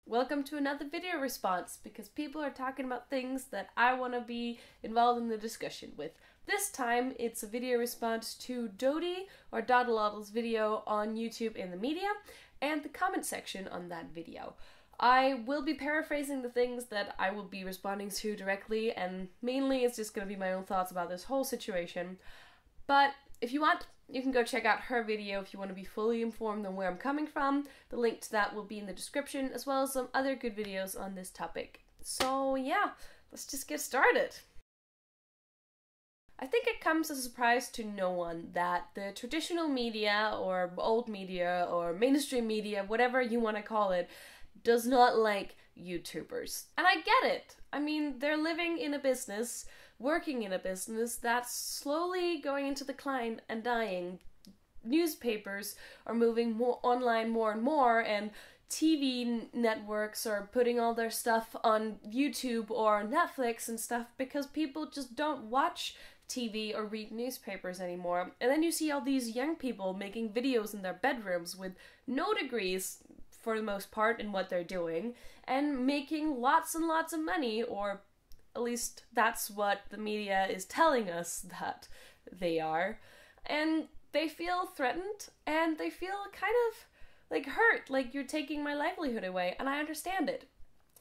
welcome to another video response, because people are talking about things that I want to be involved in the discussion with. This time it's a video response to Dodie or Doddleoddle's video on YouTube in the media and the comment section on that video. I will be paraphrasing the things that I will be responding to directly, and mainly it's just going to be my own thoughts about this whole situation. But if you want, you can go check out her video if you want to be fully informed on where I'm coming from. The link to that will be in the description, as well as some other good videos on this topic. So yeah, let's just get started. I think it comes as a surprise to no one that the traditional media, or old media, or mainstream media, whatever you want to call it, does not like YouTubers. And I get it. I mean, they're living in a business, working in a business that's slowly going into decline and dying. Newspapers are moving more online more and more, and TV networks are putting all their stuff on YouTube or Netflix and stuff because people just don't watch TV or read newspapers anymore. And then you see all these young people making videos in their bedrooms with no degrees, for the most part, in what they're doing, and making lots and lots of money, or at least that's what the media is telling us that they are. And they feel threatened, and they feel kind of like hurt, like you're taking my livelihood away, and I understand it.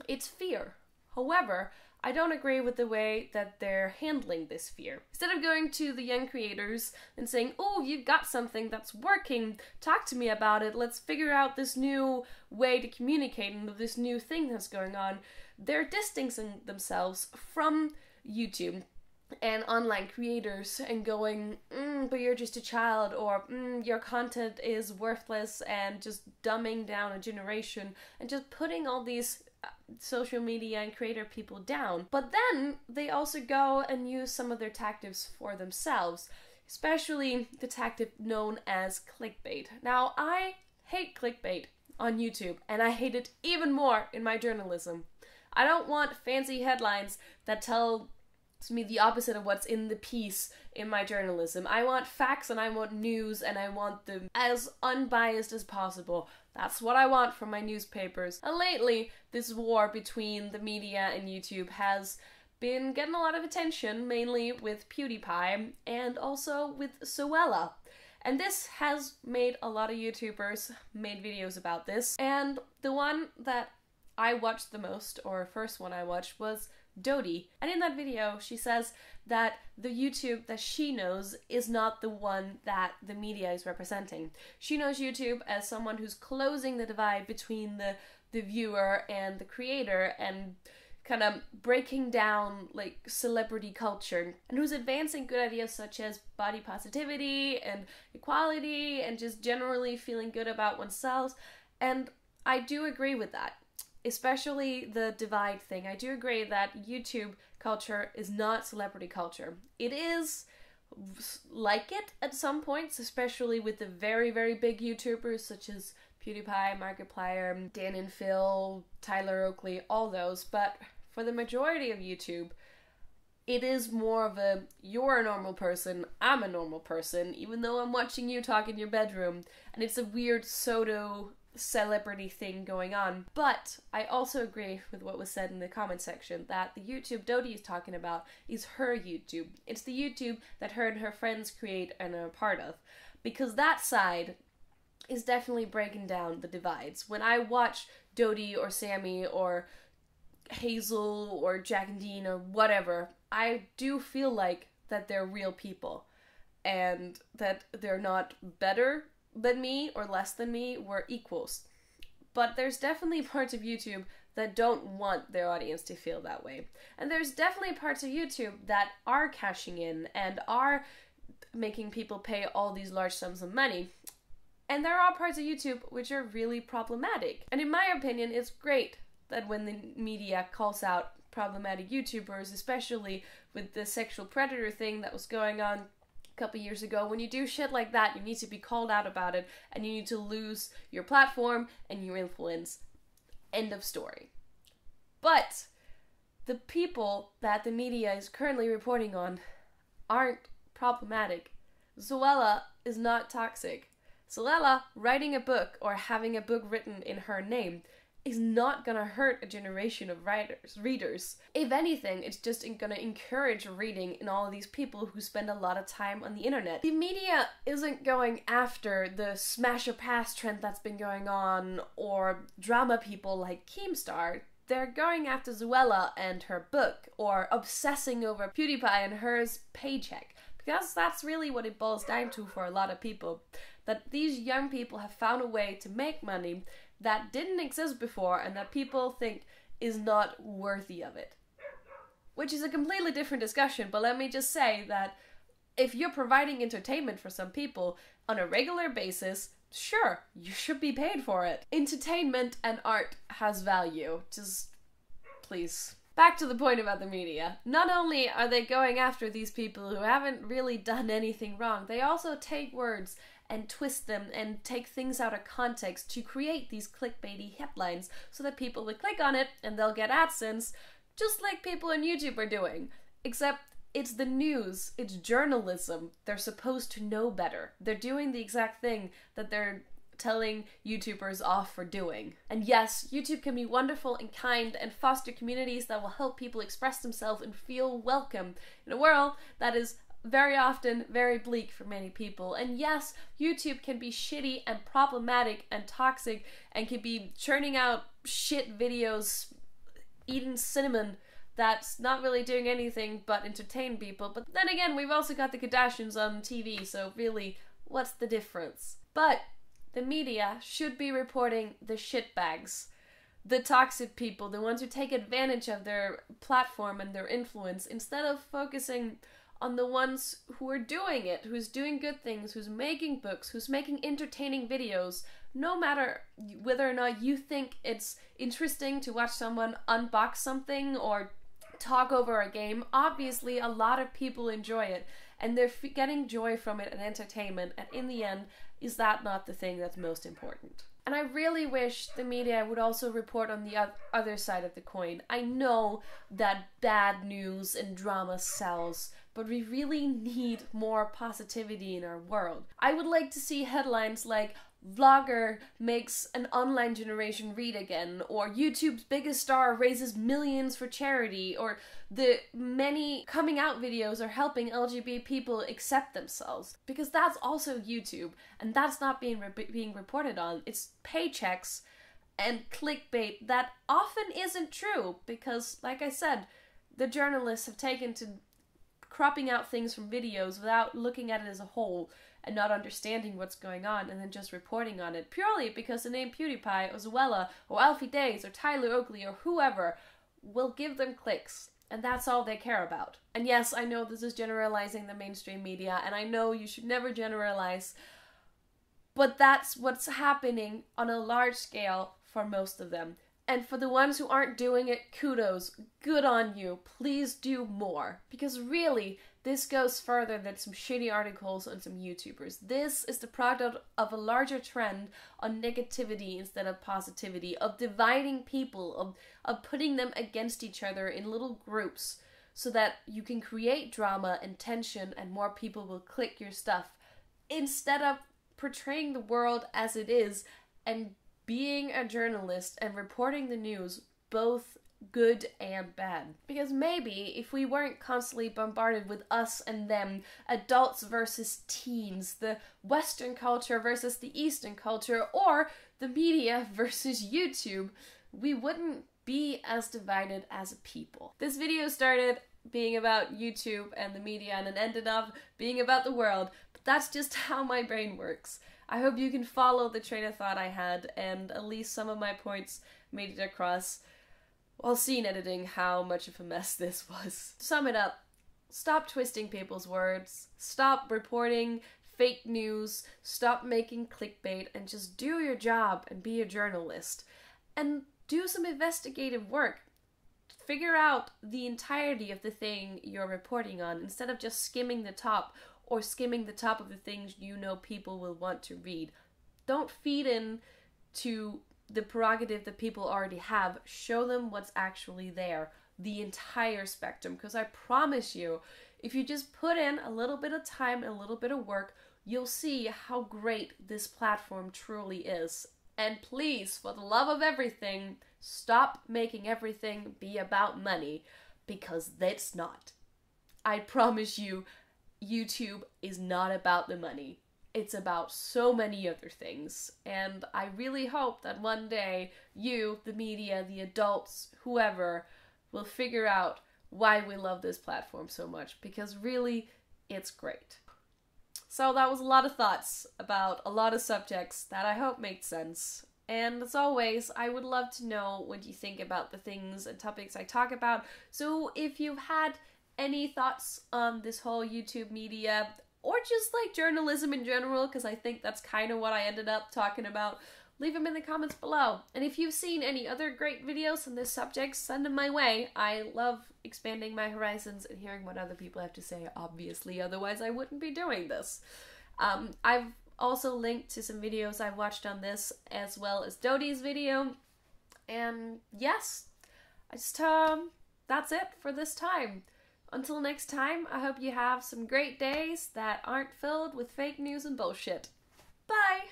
It's fear. However, I don't agree with the way that they're handling this fear. Instead of going to the young creators and saying, oh, you've got something that's working, talk to me about it, let's figure out this new way to communicate and this new thing that's going on, they're distancing themselves from YouTube and online creators and going, but you're just a child, or your content is worthless, and just dumbing down a generation and just putting all these social media and creator people down. But then they also go and use some of their tactics for themselves, especially the tactic known as clickbait. Now, I hate clickbait on YouTube, and I hate it even more in my journalism. I don't want fancy headlines that tell me the opposite of what's in the piece in my journalism. I want facts, and I want news, and I want them as unbiased as possible. That's what I want from my newspapers. And lately, this war between the media and YouTube has been getting a lot of attention, mainly with PewDiePie and also with Zoella. And this has made a lot of YouTubers made videos about this. And the one that I watched the most, or first one I watched, was Dodie. And in that video, she says that the YouTube that she knows is not the one that the media is representing. She knows YouTube as someone who's closing the divide between the viewer and the creator, and kind of breaking down like celebrity culture, and who's advancing good ideas such as body positivity and equality and just generally feeling good about oneself. And I do agree with that. Especially the divide thing. I do agree that YouTube culture is not celebrity culture. It is like it at some points, especially with the very, very big YouTubers such as PewDiePie, Markiplier, Dan and Phil, Tyler Oakley, all those. But for the majority of YouTube, it is more of a, you're a normal person, I'm a normal person, even though I'm watching you talk in your bedroom. And it's a weird pseudo celebrity thing going on. But I also agree with what was said in the comment section, that the YouTube Dodie is talking about is her YouTube. It's the YouTube that her and her friends create and are a part of. Because that side is definitely breaking down the divides. When I watch Dodie or Sammy or Hazel or Jack and Dean or whatever, I do feel like that they're real people and that they're not better than me or less than me, we're equals. But there's definitely parts of YouTube that don't want their audience to feel that way. And there's definitely parts of YouTube that are cashing in and are making people pay all these large sums of money. And there are parts of YouTube which are really problematic. And in my opinion, it's great that when the media calls out problematic YouTubers, especially with the sexual predator thing that was going on couple years ago. When you do shit like that, you need to be called out about it, and you need to lose your platform and your influence. End of story. But the people that the media is currently reporting on aren't problematic. Zoella is not toxic. Zoella writing a book or having a book written in her name is not gonna hurt a generation of readers. If anything, it's just gonna encourage reading in all of these people who spend a lot of time on the internet. The media isn't going after the smash or pass trend that's been going on, or drama people like Keemstar. They're going after Zoella and her book, or obsessing over PewDiePie and hers paycheck. Because that's really what it boils down to for a lot of people. That these young people have found a way to make money that didn't exist before and that people think is not worthy of it. Which is a completely different discussion, but let me just say that if you're providing entertainment for some people on a regular basis, sure, you should be paid for it. Entertainment and art has value. Just, please. Back to the point about the media. Not only are they going after these people who haven't really done anything wrong, they also take words and twist them and take things out of context to create these clickbaity headlines so that people will click on it and they'll get AdSense, just like people on YouTube are doing. Except it's the news, it's journalism. They're supposed to know better. They're doing the exact thing that they're telling YouTubers off for doing. And yes, YouTube can be wonderful and kind and foster communities that will help people express themselves and feel welcome in a world that is very often very bleak for many people. And yes, YouTube can be shitty and problematic and toxic and can be churning out shit videos, eating cinnamon that's not really doing anything but entertain people. But then again, we've also got the Kardashians on TV, so really, what's the difference? But the media should be reporting the shitbags, the toxic people, the ones who take advantage of their platform and their influence, instead of focusing on the ones who are doing it, who's doing good things, who's making books, who's making entertaining videos. No matter whether or not you think it's interesting to watch someone unbox something or talk over a game, obviously a lot of people enjoy it and they're getting joy from it and entertainment, and in the end, is that not the thing that's most important? And I really wish the media would also report on the other side of the coin. I know that bad news and drama sells, but we really need more positivity in our world. I would like to see headlines like vlogger makes an online generation read again, or YouTube's biggest star raises millions for charity, or the many coming out videos are helping LGBT people accept themselves. Because that's also YouTube, and that's not being reported on. It's paychecks and clickbait that often isn't true, because like I said, the journalists have taken to cropping out things from videos without looking at it as a whole and not understanding what's going on, and then just reporting on it purely because the name PewDiePie or Zoella or Alfie Days or Tyler Oakley or whoever will give them clicks, and that's all they care about. And yes, I know this is generalizing the mainstream media, and I know you should never generalize, but that's what's happening on a large scale for most of them. And for the ones who aren't doing it, kudos, good on you, please do more. Because really, this goes further than some shitty articles on some YouTubers. This is the product of a larger trend on negativity instead of positivity, of dividing people, of putting them against each other in little groups so that you can create drama and tension and more people will click your stuff, instead of portraying the world as it is and being a journalist and reporting the news, both good and bad. Because maybe if we weren't constantly bombarded with us and them, adults versus teens, the Western culture versus the Eastern culture, or the media versus YouTube, we wouldn't be as divided as a people. This video started being about YouTube and the media, and it ended up being about the world, but that's just how my brain works. I hope you can follow the train of thought I had, and at least some of my points made it across. I'll see in editing how much of a mess this was. To sum it up, stop twisting people's words, stop reporting fake news, stop making clickbait, and just do your job and be a journalist. And do some investigative work. Figure out the entirety of the thing you're reporting on instead of just skimming the top, or skimming the top of the things you know people will want to read. Don't feed in to the prerogative that people already have. Show them what's actually there, the entire spectrum, because I promise you, if you just put in a little bit of time and a little bit of work, you'll see how great this platform truly is. And please, for the love of everything, stop making everything be about money, because it's not. I promise you, YouTube is not about the money. It's about so many other things. And I really hope that one day you, the media, the adults, whoever, will figure out why we love this platform so much, because really, it's great. So that was a lot of thoughts about a lot of subjects that I hope made sense. And as always, I would love to know what you think about the things and topics I talk about. So if you've had any thoughts on this whole YouTube media, or just like journalism in general, because I think that's kind of what I ended up talking about, leave them in the comments below. And if you've seen any other great videos on this subject, send them my way. I love expanding my horizons and hearing what other people have to say, obviously, otherwise I wouldn't be doing this. I've also linked to some videos I've watched on this, as well as Dodie's video. And yes, that's it for this time. Until next time, I hope you have some great days that aren't filled with fake news and bullshit. Bye!